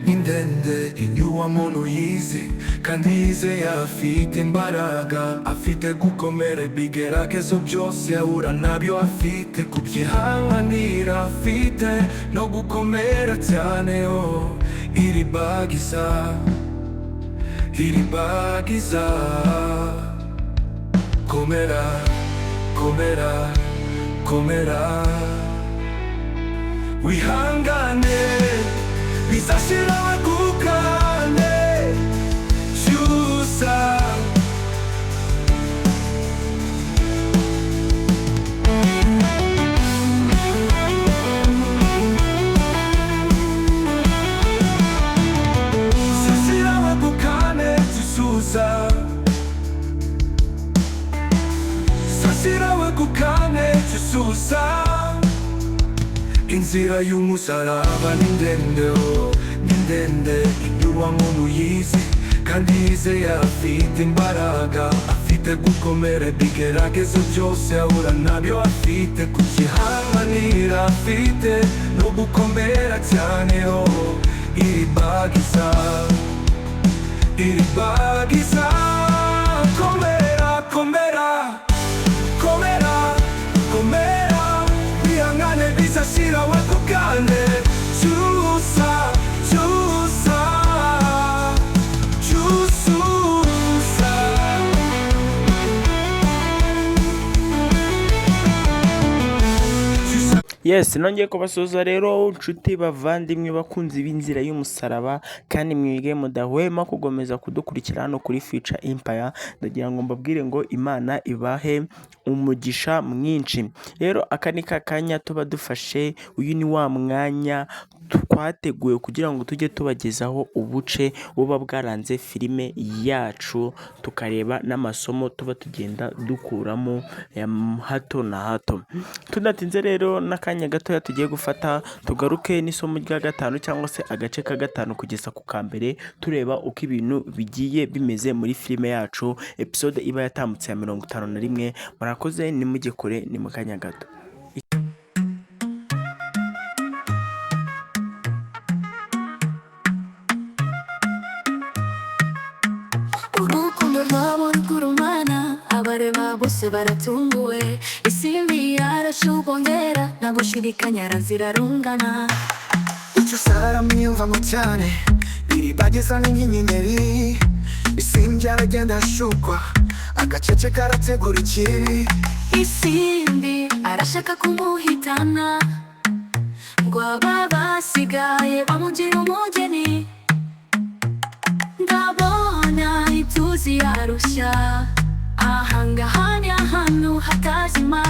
indende inyuwamo yizi kandi yizeye afite imbaraga, afite gukomera ibigeragezo byose ahura nabyo, afite kubyihanganira, afite no gukomera cyane. Iribagiza komera komera komera, wihangane bizashira, wegukane cyusa. Bizashira, wegukane cyusa, bizashira, wegukane cyusa. Inzira y'umusaraba ni ndende, ni ndende inyuwamo yizi kandi yizeye afite imbaraga, afite gukomera ibigeragezo byose ahura nabyo, afite kubyihanganira, afite no gukomera cyane. Iribagiza komera komera komera komera, wihangane bizashira, wegukane cyusa cyusa cyususa. Yes, nongeye kubasuhuza rero inshuti bavandimwe bakunzi b'inzira y'umusaraba, kandi mwige mudahwema kugomeza kudukurikira hano kuri Future Empire. Ndagira ngo mbabwire ngo Imana ibahe umugisha mwinshi. Rero aka ni kakanya tuba dufashe, uyu ni wa mwanya twateguye kugira ngo tujye tubagezaho ubuce buba bwaranze filime yacu, tukareba n'amasomo tuba tugenda dukuramo ya hato na hato. Tudatinze rero n'akanya gatoya tugiye gufata, tugaruke n'isomo rya gatanu cyangwa se agace ka gatanu kugeza ku ka mbere, tureba uko ibintu bigiye bimeze muri filime yacu, episode iba yatambutse ya 51. Murakoze, nimujye kure, ni mu kanya gato. Urukundo rwabo rw'urumana, abareba bose baratunguwe, isimbi yarashubongera, nta gushidikanya zirarungana. Icyo usara mwiyumvamo cyane, iribagiza n'inyenyeri, isimbi aragenda ashukwa, agacece karategura ikibi. Isimbi arashaka kumuhitana, ngo aba basigaye bamugira umugeni. Ndabona ituzi yarushya, ahangaha ni ahantu hatazima.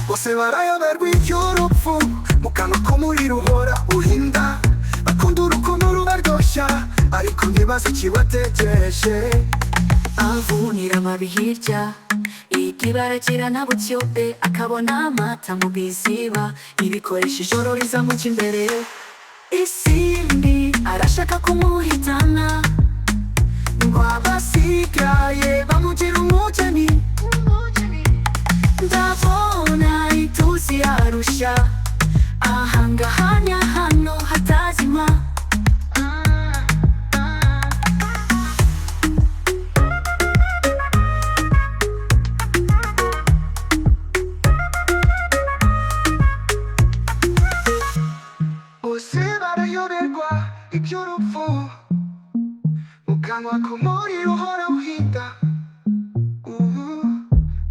Bose barayoberwa iby'urupfu, mu kanwa k'umuriro uhora uhinda, bakunda urukundo rubaryoshya, ariko ntibazi ikibategereje. Avunira amabi hirya, ikibara kirana butyobe, akabona amata mu biziba, ibikoresha ijoro rizamuca imbere. Isimbi arashaka kumuhitana, ngo abasigaye bamugira umugeni. Ndabona ituzi yarushya, ahangaha ni ahantu hatazima. Bose barayoberwa iby'urupfu, mu kanwa k'umuriro uhora uhinda.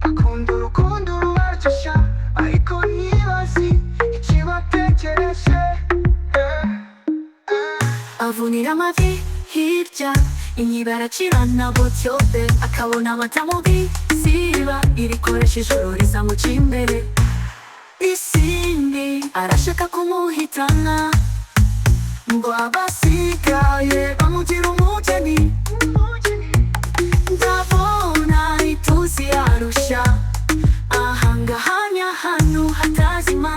Bakunda urukundo rubaryoshya, ariko ntibazi ikibategereje. Avunira amavi hirya, inyibara kirana butyobe, akabona amata mu biziba, irikoresha ijoro rizamuca imbere. Isimbi arashaka kumuhitana, ngo abasigaye bamugira umugeni. Ndabona ituzi yarushya, ahangaha ni ahantu hatazima.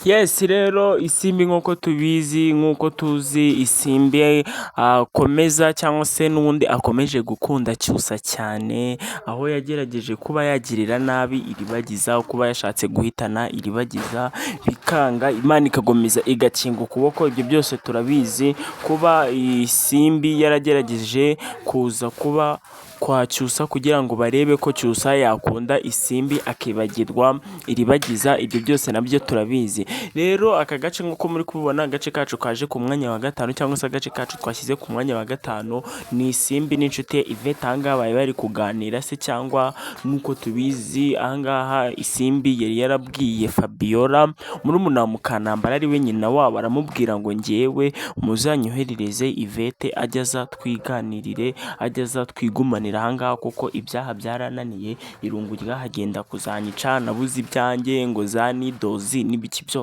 Yes rero isimbi nk'uko tubizi nk'uko tuzi isimbi akomeza cyangwa se n'ubundi akomeje gukunda Cyusa cyane, aho yagerageje kuba yagirira nabi Iribagiza, kuba yashatse guhitana Iribagiza bikanga, Imana ikagomeza igakinga ukuboko. Ibyo byose turabizi, kuba isimbi yaragerageje kuza kuba kwa Cyusa kugira ngo barebe ko Cyusa yakunda isimbi akibagirwa Iribagiza, ibyo byose nabyo turabizi. Rero aka gace nk'uko muri kubibona, agace kacu kaje ku mwanya wa gatanu cyangwa se agace kacu twashyize ku mwanya wa gatanu ni isimbi n'inshuti ye Yvette. Ahangaha bari bari kuganira se, cyangwa nk'uko tubizi ahangaha isimbi yari yarabwiye Fabiola murumuna wa Mukantambara ari we nyina wabo, aramubwira ngo ngewe muzanyoherereze Yvette ajya aza twiganirire, ajya aza twigumanira ahangaha kuko ibyaha byarananiye, irungu ryahagenda kuzanyica, nabuze ibyanjye ngo za nidozi n'ibiki byose.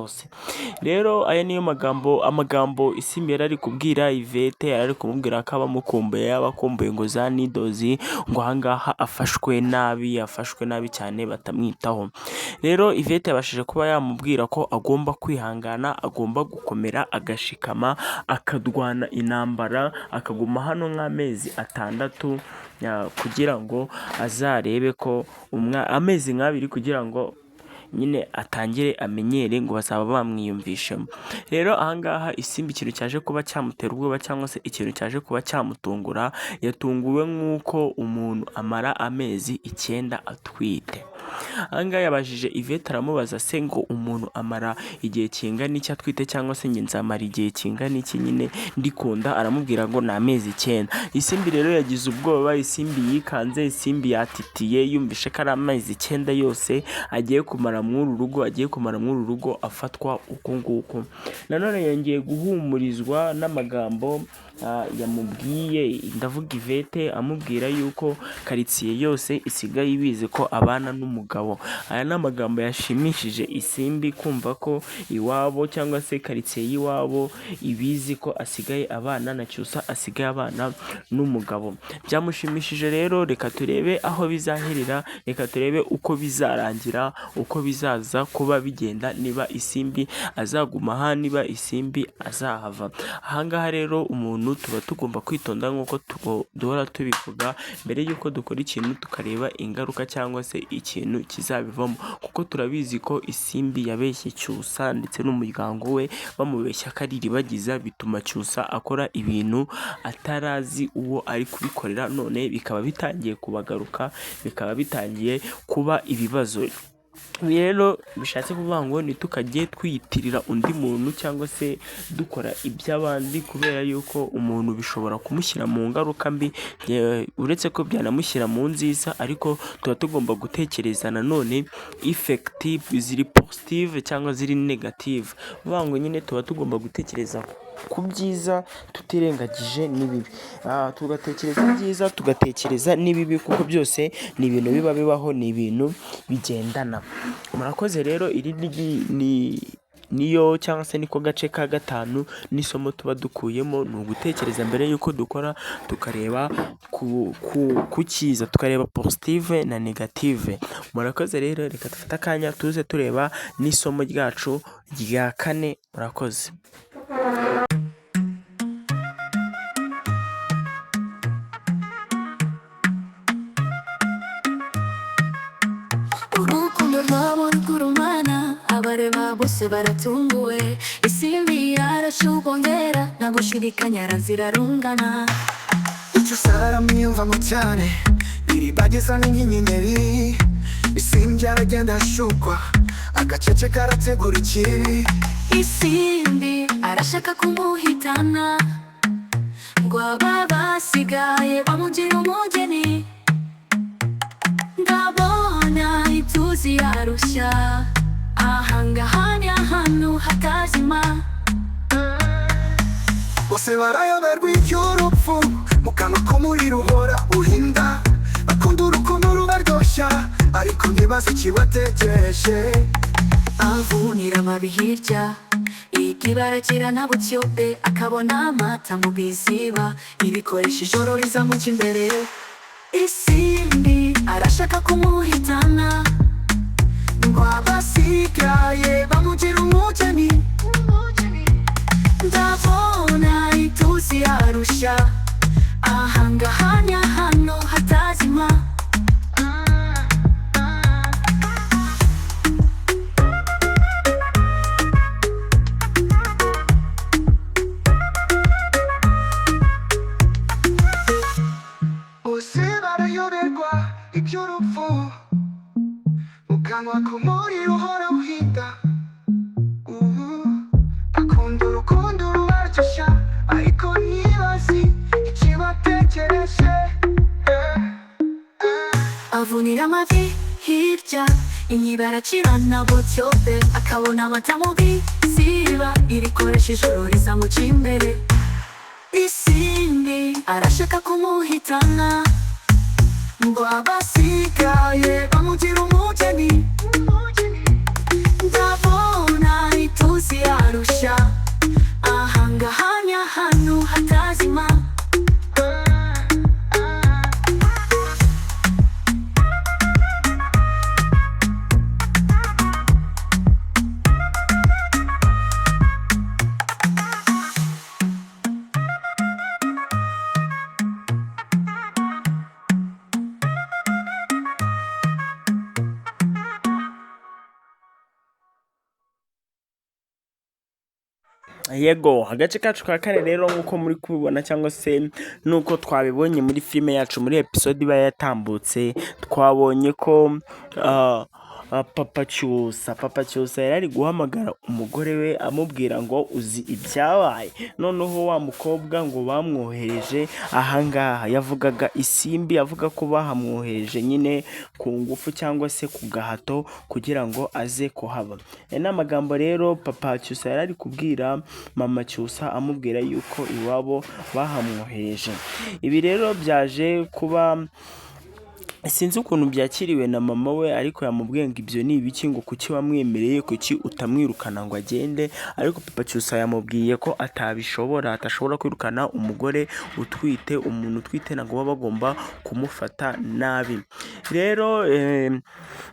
Rero aya niyo amagambo isimbi yari ari kubwira Yvette, yari ari kumubwira ko abamukumbuye, yabakumbuye ngo za nidozi, ngo ahangaha afashwe nabi cyane batamwitaho. Rero Yvette yabashije kuba yamubwira ko agomba kwihangana, agomba gukomera, agashikama, akarwana intambara, akaguma hano nk'amezi 6 kugira ngo azarebe ko amezi 2 kugira ngo nyine atangire amenyere, ngo bazaba bamwiyumvishemo. Rero ahangaha isimbi ikintu cyaje kuba cyamutera ubwoba cyangwa se ikintu cyaje kuba cyamutungura, yatunguwe nk'uko umuntu amara amezi 9 atwite. Ahangaha yabajije Yvette, aramubaza se ngo umuntu amara igihe kingana iki atwite, cyangwa se njye nzamara igihe kingana iki nyine ndikunda? Aramubwira ngo ni amezi 9. Isimbi rero yagize ubwoba, isimbi yikanze, isimbi yatitiye, yumvishe ko ari amezi 9 yose agiye kumara muri uru rugo afatwa uko nguko. Nanone yongeye guhumurizwa n'amagambo yamubwiye, ndavuga Yvette, amubwira yuko karitsiye yose isigaye ibizi ko abana n'umugabo. Aya ni amagambo yashimishije isimbi, kumva ko iwabo cyangwa se karitsiye y'iwabo ibizi ko asigaye abana na Cyusa, asigaye abana n'umugabo. Byamushimishije rero, reka turebe aho bizaherera, reka turebe uko bizarangira, uko bizaza kuba bigenda, niba isimbi azaguma aha, niba isimbi azahava. Ahangaha rero umuntu tuba tugomba kwitonda nk'uko duhora tubivuga mbere y'uko dukora ikintu, tukareba ingaruka cyangwa se ikintu kizabivamo, kuko turabizi ko isimbi yabeshye Cyusa ndetse n'umuryango we, bamubeshya ko ari Iribagiza, bituma Cyusa akora ibintu atarazi uwo ari kubikorera, none bikaba bitangiye kubagaruka, bikaba bitangiye kuba ibibazo. Rero bishatse kuvuga ngo ntitukajye twiyitirira undi muntu cyangwa se dukora iby'abandi, kubera yuko umuntu bishobora kumushyira mu ngaruka mbi, uretse ko byanamushyira mu nziza, ariko tuba tugomba gutekereza nanone effective ziri positive cyangwa ziri negative. Vuga ngo nyine tuba tugomba gutekereza ku byiza tutirengagije n'ibibi, tugatekereza ibyiza tugatekereza n'ibibi, kuko byose ni ibintu bibaho, ni ibintu bigendana. Murakoze rero, iri niyo cyangwa se niko gace ka 5 n'isomo tuba dukuyemo, ni ugutekereza mbere y'uko dukora, tukareba ku cyiza, tukareba positive na negative. Murakoze rero, reka dufate akanya tuze tureba n'isomo ryacu rya 4. Murakoze. Urukundo rwabo rw'urumana, abareba bose baratunguwe, isimbi yarashubongera, nta gushidikanya arazirarungana. Cyusa aramwiyumvamo cyane, Iribagiza nk'inyenyeri, isimbi aragenda ashukwa, agacece karategura ikibi. Isimbi arashaka kumuhitana, ngo aba basigaye bamugira umugeni. Ndabona ituzi yarushya, ahangaha ni ahantu hatazima. Bose barayoberwa iby'urupfu, mu kanwa k'umuriro uhora uhinda. Bakunda urukundo rubaryoshya, ariko ntibazi ikibategereje. Avunira amabi hirya, ikibara kirana butyobe, akabona amata mu biziba, ibikoresha ijoro rizamuca imbere. Isimbi arashaka kumuhitana, ngo abasi abasigaye bamugira umugeni. ndabona ituze yarusha ahangahanya hano hatazima. bose barayoberwa iby'urupfu, mu kanwa k'umuriro uhora uhinda. Akunda urukundo rubaryoshya, ariko ntibazi ikibategereje. avunira amavi hirya inkibara acirana butyobe, akabona amata mu bisiba irikoresha ijoro rizamuca imbere. Isimbi arashaka kumuhitana ngo abasigaye bamugira umugeni. ndabona ituze yarusha ahangahanya hano hatazima. Yego, agace kacu ka kane rero nk'uko muri kubibona cyangwa se nuko twabibonye muri filime yacu muri episode iba yatambutse, twabonye ko Papa Cyusa yari ari guhamagara umugore we amubwira ngo uzi ibyabaye. Noneho wa mukobwa ngo bamwohereje ahangaha, yavugaga isimbi, avuga ko bahamwohereje nyine ku ngufu cyangwa se ku gahato kugira ngo aze kuhaba. Ni amagambo rero Papa Cyusa yari ari kubwira Mama Cyusa amubwira yuko iwabo bahamwohereje. Ibi rero byaje kuba sinzi ukuntu byakiriwe na mama we, ariko yamubwiye ngo ibyo ni ibiki, ngo kuki wamwemereye, kuki utamwirukana ngo agende. Ariko Papa Cyusa yamubwiye ko atashobora kwirukana umugore utwite, umuntu utwite ntabwo baba bagomba kumufata nabi. Rero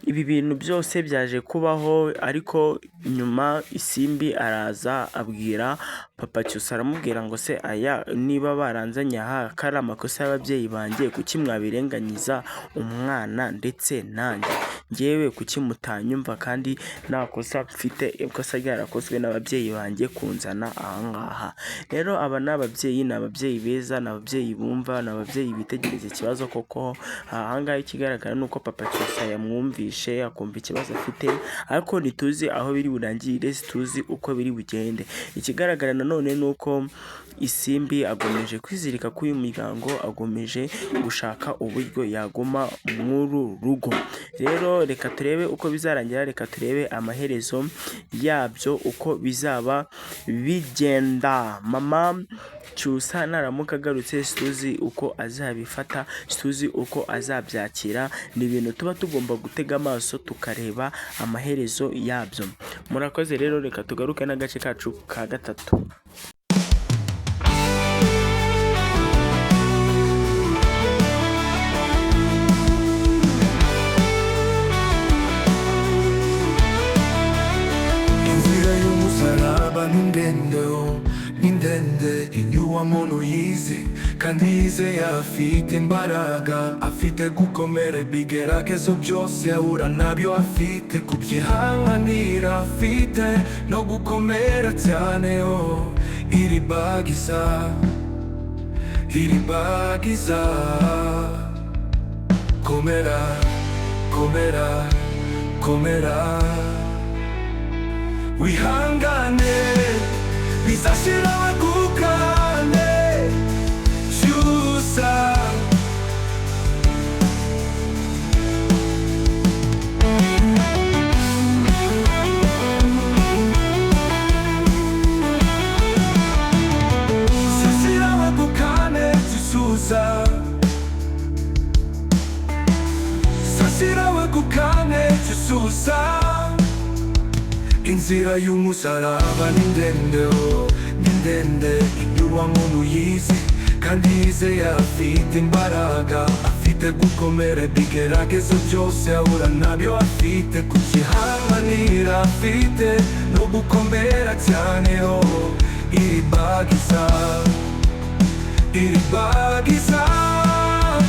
ibi bintu byose byaje kubaho, ariko nyuma isimbi araza abwira Papa Cyusa, aramubwira ngo se aya niba baranzanye aha kari amakosa y'ababyeyi banjye, kuki mwabirenganyiza umwana ndetse nanjye, ngewe kuki mutanyumva kandi nta kosa mfite, ikosa ryarakozwe n'ababyeyi banjye kunzana ahangaha. Rero aba ni ababyeyi, ni ababyeyi beza, ni ababyeyi bumva, ni ababyeyi bitegereza ikibazo koko. Ahangaha ikigaragara ni uko Papa Cyusa yamwumvishe akumva ikibazo afite, ariko ntituzi aho biri burangirire, situzi uko biri bugende. Ikigaragara nanone ni uko isimbi agomeje kwizirika k'uyu muryango, agomeje gushaka uburyo yaguma mw'uru rugo. Rero reka turebe uko bizarangira, reka turebe amaherezo yabyo uko bizaba bigenda. Mama Cyusa naramuka agarutse, situzi uko azabifata, situzi uko azabyakira. Ni ibintu tuba tugomba gutega amaso tukareba amaherezo yabyo. Murakoze rero, reka tugaruke n'agace kacu ka gatatu. Ni ndende inyuwa muntu yizi, kandi yizeye afite imbaraga, afite gukomera ibigeragezo byose ahura nabyo, afite kubyihanganira, afite no gukomera cyane. Iribagiza komera komera komera, wihangane bizashira wegukane. Cyusa bizashira wegukane. Cyusa bizashira wegukane. Cyusa inzira y'umusaraba ni ndende, ni ndende inyuwa muntu yizi, kandi yizeye afite imbaraga, afite gukomera ibigeragezo byose ahura nabyo, afite kukihanganira, afite no gukomera cyane. Oh, iribagiza, iribagiza,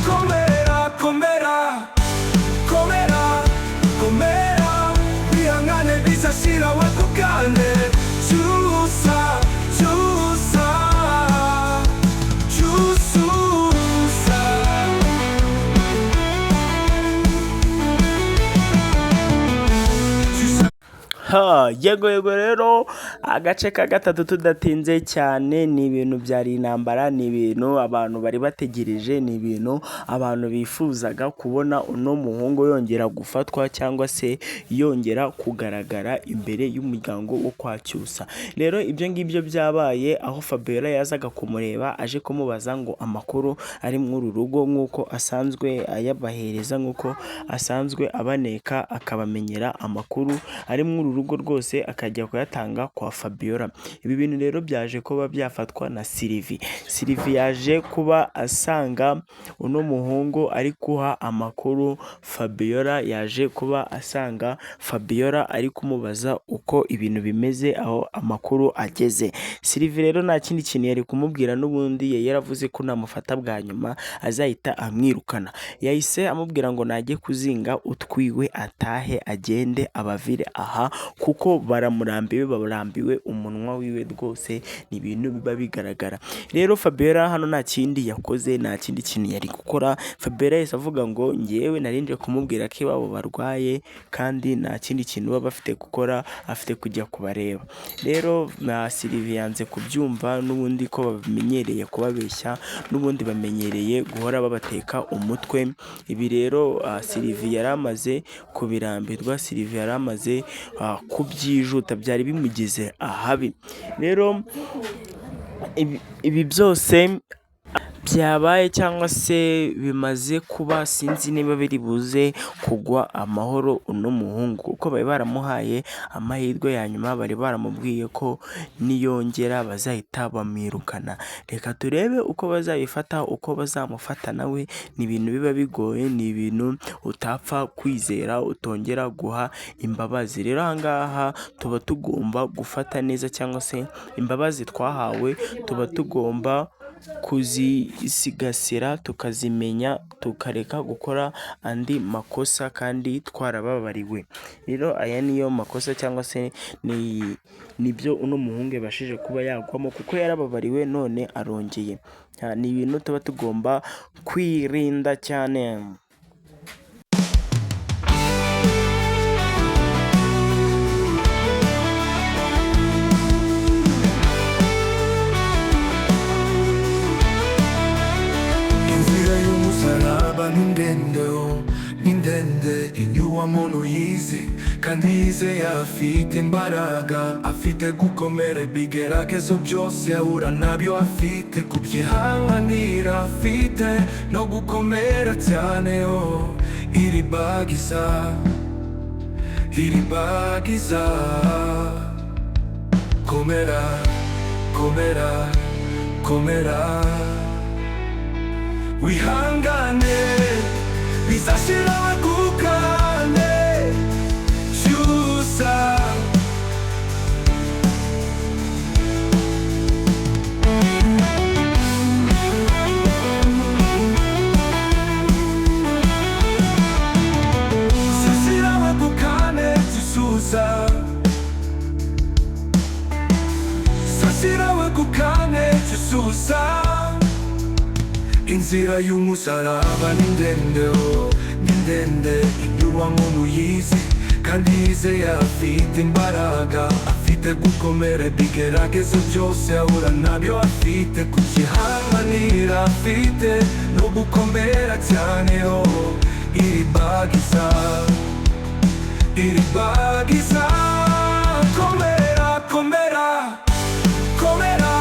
komera, komera, komera, komera, bihangane bizashira, wakugane, cyusa, cyusa, cyususa. Yego rero agace ka gatatu tudatinze cyane, ni ibintu byari intambara, ni ibintu abantu bari bategereje, ni ibintu abantu bifuzaga kubona uno muhungu yongera gufatwa cyangwa se yongera kugaragara imbere y'umuryango wo kwa Cyusa. Rero ibyo ngibyo byabaye aho Fabiola yazaga kumureba aje kumubaza ngo amakuru ari muri uru rugo nk'uko asanzwe ayabahereza, nk'uko asanzwe abaneka akabamenyera amakuru ari muri uru rugo rwose akajya kuyatanga kwa Fabiola. Ibi bintu rero byaje kuba byafatwa na Sylvie. Sylvie yaje kuba asanga uno muhungu ari kuha amakuru Fabiola, yaje kuba asanga Fabiola ari kumubaza uko ibintu bimeze, aho amakuru ageze. Sylvie rero nta kindi kintu yari kumubwira, n'ubundi yari yaravuze ko namufata bwa nyuma azahita amwirukana. Yahise amubwira ngo najye kuzinga utwiwe atahe agende abavire aha, kuko barambiwe umunwa wiwe rwose, ni ibintu biba bigaragara. Rero Fabiola hano nta kindi yakoze, nta kindi kintu yari gukora. Fabiola yahise avuga ngo ngewe narinje kumubwira ko iwabo barwaye kandi nta kindi kintu baba bafite gukora, afite kujya kubareba. Rero Sylvie yanze kubyumva, n'ubundi ko bamenyereye kubabeshya, n'ubundi bamenyereye guhora babateka umutwe. Ibi rero Sylvie yari amaze kubirambirwa, Sylvie yari amaze kubyijuta, byari bimugize ahabi. Rero ibi byose byabaye cyangwa se bimaze kuba, sinzi niba biri buze kugwa amahoro uno muhungu, kuko bari baramuhaye amahirwe ya nyuma, bari baramubwiye ko niyongera bazahita bamwirukana. Reka turebe uko bazabifata, uko bazamufata nawe. Ni ibintu biba bigoye, ni ibintu utapfa kwizera utongera guha imbabazi. Rero ahangaha tuba tugomba gufata neza, cyangwa se imbabazi twahawe tuba tugomba kuzisigasira, tukazimenya, tukareka gukora andi makosa kandi twarababariwe. Rero aya niyo makosa cyangwa se nibyo uno muhungu yabashije kuba yagwamo, kuko yarababariwe none arongeye. Ni ibintu tuba tugomba kwirinda cyane. Ni ndende inyuwa muntu yizi, kandi yizeye afite imbaraga, afite gukomera ibigeragezo byose ahura nabyo, afite kubyihanganira, afite no gukomera cyane. Oh, iribagiza, iribagiza, komera, komera, komera, wihangane bizashira, wakugane, cyusa. Bizashira, wakugane, cyusa. Bizashira, wakugane, cyusa. Inzira y'umusaraba ni ndende, oh, ni ndende inyuwa muntu yizi, kandi yizeye afite imbaraga, afite gukomera ibigeragezo byose ahura nabyo, afite kukihanganira, afite no gukomera cyane. Oh, iribagiza, iribagiza, komera, komera, komera,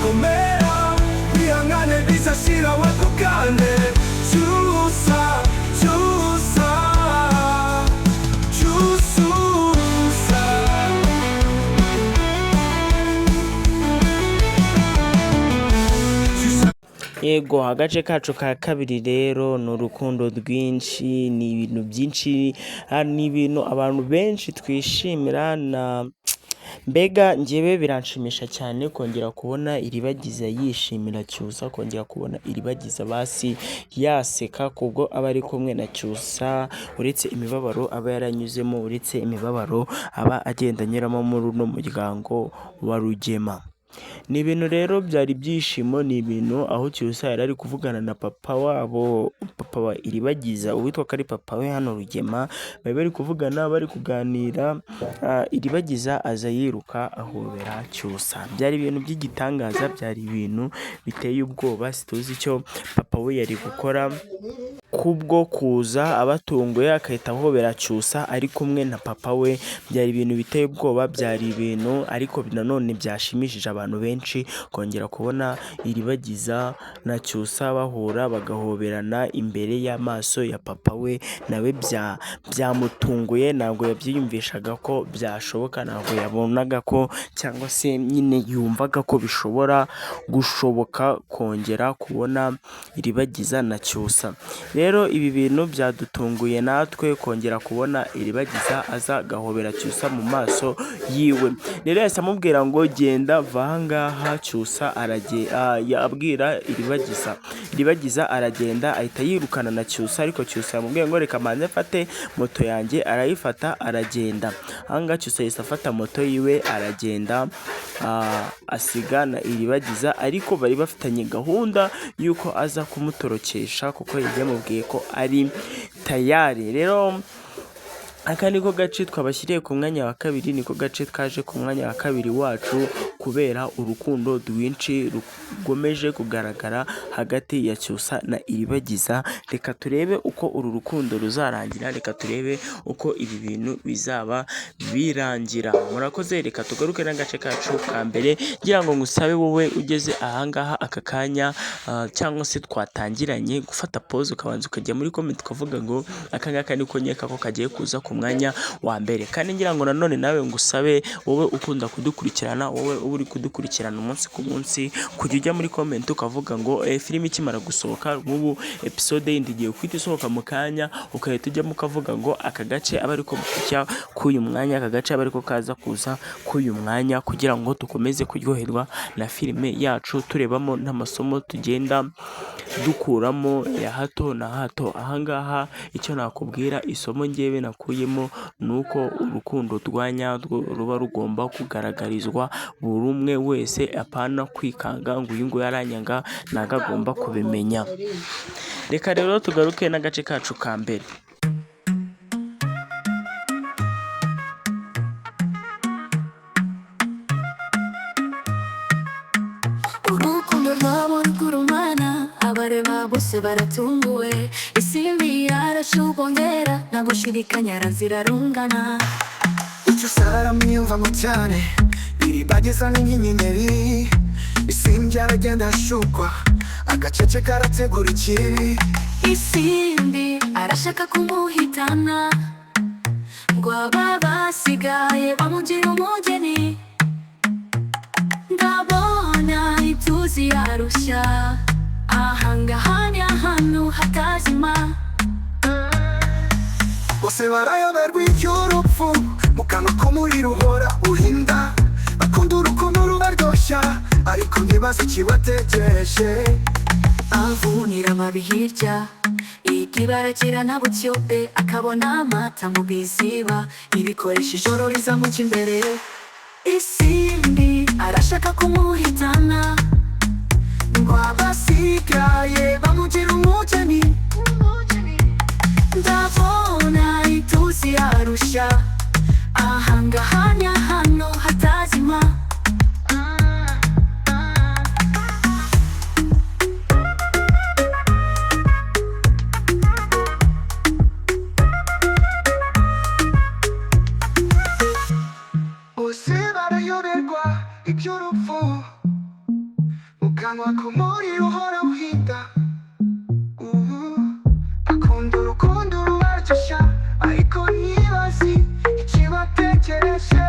komera, bihangane bizashira, wakugane, cyusa, cyusa, cyususa. Yego, agace kacu ka kabiri rero ni urukundo rwinshi, ni ibintu byinshi, ni ibintu abantu benshi twishimira mbega njyewe biranshimisha cyane kongera kubona Iribagiza yishimira Cyusa, kongera kubona Iribagiza basi yaseka kubwo aba ari kumwe na Cyusa, uretse imibabaro aba yaranyuzemo, uretse imibabaro aba agenda anyuramo muri uno muryango wa Rugema. Ni ibintu rero byari ibyishimo, ni ibintu aho Cyusa yari ari kuvugana na papa wabo, papa wa Iribagiza uwitwa ko ari papa we hano Rugema, bari kuvugana bari kuganira, Iribagiza aza yiruka ahobera Cyusa. Byari ibintu by'igitangaza, byari ibintu biteye ubwoba, situzi icyo papa we yari gukora kubwo kuza abatunguye akahita ahobera Cyusa ari kumwe na papa we. Byari ibintu biteye ubwoba, byari ibintu ariko nanone byashimishije abantu benshi kongera kubona Iribagiza na Cyusa bahura bagahoberana imbere y'amaso ya papa we, nawe byamutunguye, ntabwo yabyiyumvishaga ko byashoboka, ntabwo yabonaga ko cyangwa se nyine yumvaga ko bishobora gushoboka kongera kubona Iribagiza na Cyusa. Rero ibi bintu byadutunguye natwe kongera kubona Iribagiza aza agahobera Cyusa mu maso yiwe. Rero yahise amubwira ngo genda va aha ngaha. Cyusa abwira Iribagiza aragenda ahita yirukana na Cyusa, ariko Cyusa yamubwiye ngo reka manze mfate moto yanjye, arayifata aragenda. Aha ngaha Cyusa yahise afata moto yiwe aragenda, asiga na Iribagiza, ariko bari bafitanye gahunda y'uko aza kumutorokesha kuko yamubwiye ko ari tayari. Rero aka niko gace twabashyiriye ku mwanya wa kabiri, niko gace twaje ku mwanya wa kabiri wacu kubera urukundo rwinshi rugomeje kugaragara hagati ya Cyusa na Iribagiza. Reka turebe uko uru rukundo ruzarangira, reka turebe uko ibi bintu bizaba birangira. Murakoze, reka tugaruke n'agace kacu ka mbere, ngira ngo ngusabe wowe ugeze ahangaha aka kanya cyangwa se twatangiranye gufata pause ukabanza ukajya muri comment ukavuga ngo aka ngaka niko nkeka ko kagiye kuza ku mwanya wa mbere. Kandi ngira ngo nanone nawe ngusabe wowe ukunda kudukurikirana, wowe uri kudukurikirana umunsi ku munsi, kujya ujya muri comment ukavuga ngo filime ikimara gusohoka nk'ubu episode yindi igiye kwita isohoka mu kanya, ukahita ujyamo ukavuga ngo aka gace aba ariko kujya k'uyu mwanya, aka gace aba ariko kaza kuza k'uyu mwanya, kugira ngo dukomeze kuryoherwa na filime yacu, turebamo n'amasomo tugenda dukuramo ya hato na hato. Ahangaha icyo nakubwira, isomo ngewe nakuyemo ni uko urukundo rwa nyarwo ruba rugomba kugaragarizwa buri umwe wese, apana kwikanga ngo uyu nguyu yaranyanga, ntago agomba kubimenya. Reka rero tugaruke n'agace kacu ka mbere. urukundo rwabo rw'urumana, abareba bose baratunguwe, isimbi yarashubongera, nta gushidikanya zirarungana. Cyusa aramwiyumvamo cyane, Iribagiza ni nk'inyenyeri, isimbi aragenda ashukwa, agacece karategura ikibi. Isimbi arashaka kumuhitana, ngo aba basigaye bamugira umugeni. Ndabona ituzi yarushya, ahangaha ni ahantu hatazima. Bose barayoberwa iby'urupfu, mu kanwa k'umuriro uhora uhinda. Bakunda urukundo rubaryoshya, ariko ntibazi ikibategereje. Avunira amabi hirya, ikibara kirana butyope, akabona amata mu biziba, ibikoresha ijoro rizamuca imbere. Isimbi arashaka kumuhitana, ngo abasigaye bamugira umugeni. Ndabona ituzi yarushya, ahangaha ni ahantu hatazima. Bose barayoberwa iby'urupfu, mu kanwa k'umuriro uhora uhinda. Bakunda urukundo rubaryoshya, ariko ntibazi ikibategereje.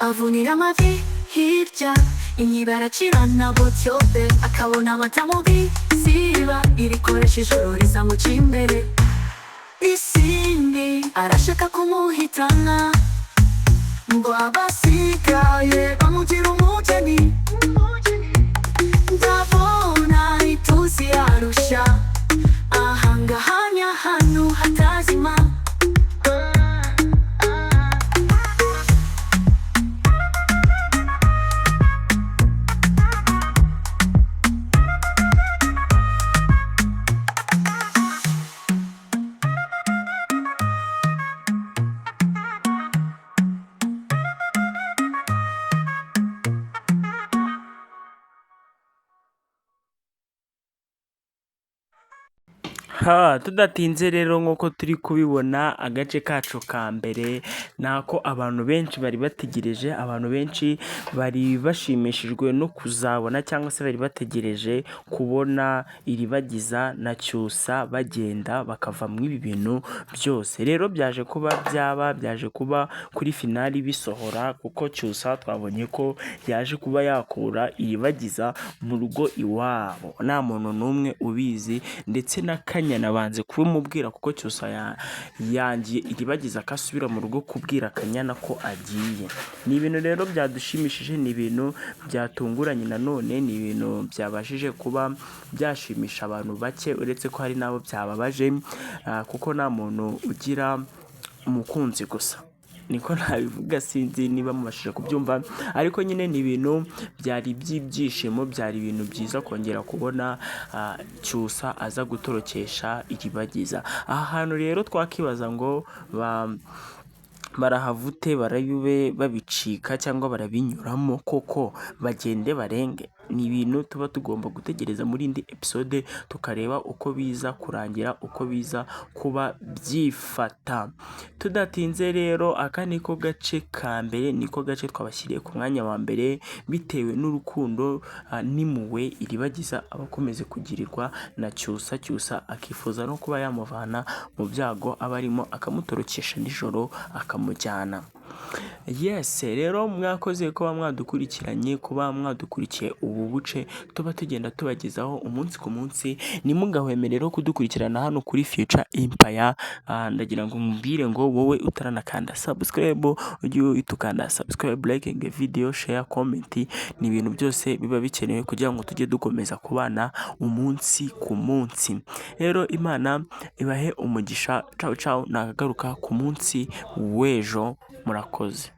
Avunira amavi hirya, inyibaracirana butyobe akabona amata mu bisiba irikoresha ijoro rizamuca imbere isindi arashaka kumuhitana ngo abasigaye bamugira umugeni ndabona itusi arusha ahangahanya hano hatazima tudatinze rero nk'uko turi kubibona agace kacu ka mbere ni ako abantu benshi bari bategereje, abantu benshi bari bashimishijwe no kuzabona cyangwa se bari bategereje kubona Iribagiza na Cyusa bagenda bakava mu ibi bintu byose. Rero byaje kuba kuri finali bisohora, kuko Cyusa twabonye ko yaje kuba yakura Iribagiza mu rugo iwabo nta muntu n'umwe ubizi, ndetse na Kanyana banze kubimubwira kuko Cyusa yangiye Iribagiza ko asubira mu rugo kubwira Kanyana ko agiye. Ni ibintu rero byadushimishije, ni ibintu byatunguranye, nanone ni ibintu byabashije kuba byashimisha abantu bake, uretse ko hari n'abo byababaje kuko nta muntu ugira umukunzi gusa, niko nabivuga, sinzi niba mubashije kubyumva, ariko nyine ni ibintu byari by'ibyishimo, byari ibintu byiza kongera kubona Cyusa aza gutorokesha Iribagiza. Aha hantu rero twakibaza ngo barahavute barayube babicika cyangwa barabinyuramo koko bagende barenge. Ni ibintu tuba tugomba gutegereza muri indi episode tukareba uko biza kurangira, uko biza kuba byifata. Tudatinze rero, aka niko gace ka mbere, niko gace twabashyiriye ku mwanya wa mbere bitewe n'urukundo n'impuhwe Iribagiza aba akomeze kugirirwa na Cyusa. Cyusa akifuza no kuba yamuvana mu byago aba arimo, akamutorokesha nijoro akamujyana. Yes, rero mwakoze kuba mwadukurikiranye, kuba mwadukurikiye ubu buce tuba tugenda tubagezaho umunsi ku munsi. Ntimugahweme rero kudukurikirana hano kuri Future Empire. Ndagira ngo mbwire ngo wowe utaranakanda subscribe ujye uhita ukanda subscribe, liking video, share, comment. Ni ibintu byose biba bikenewe kugira ngo tujye dukomeza kubana umunsi ku munsi. Rero Imana ibahe umugisha. Ciao ciao, nakagaruka ku munsi w'ejo. Murakoze.